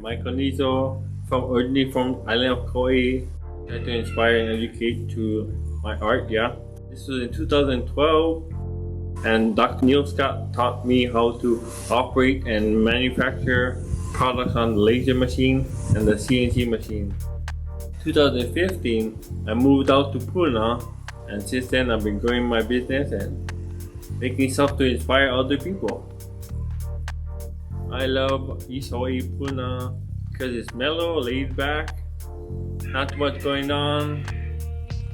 Michael Nizo, originally from Island of Kauai. Try to inspire and educate through my art, yeah. This was in 2012, and Dr. Neil Scott taught me how to operate and manufacture products on the laser machine and the CNC machine. 2015, I moved out to Puna, and since then I've been growing my business and making stuff to inspire other people. I love East Hawaii, Puna, because it's mellow, laid back, not too much going on,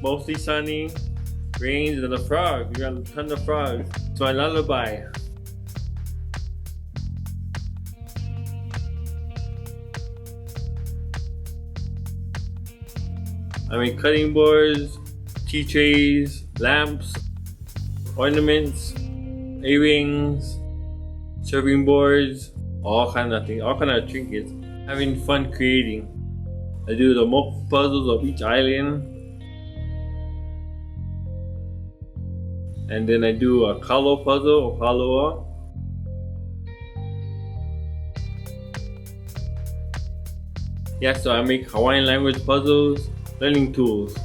mostly sunny, rains, and the frogs. We got a ton of frogs. It's my lullaby. I make cutting boards, tea trays, lamps, ornaments, earrings, serving boards, all kind of things, all kind of trinkets. Having fun creating. I do the multiple puzzles of each island, and then I do a kalo puzzle or kaloa. Yeah, so I make Hawaiian language puzzles, learning tools.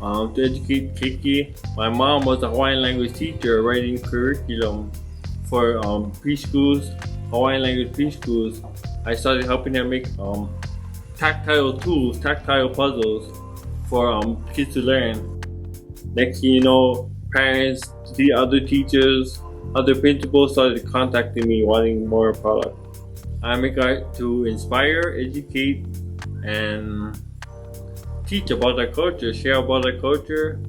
To educate Keiki, my mom was a Hawaiian language teacher writing curriculum for preschools, Hawaiian language preschools. I started helping her make tactile tools, tactile puzzles for kids to learn. Next thing you know, parents, the other teachers, other principals started contacting me wanting more product. I make art to inspire, educate, and teach about our culture, share about our culture,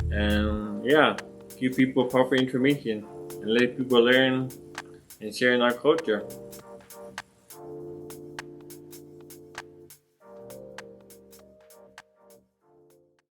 and yeah, give people proper information and let people learn and share in our culture.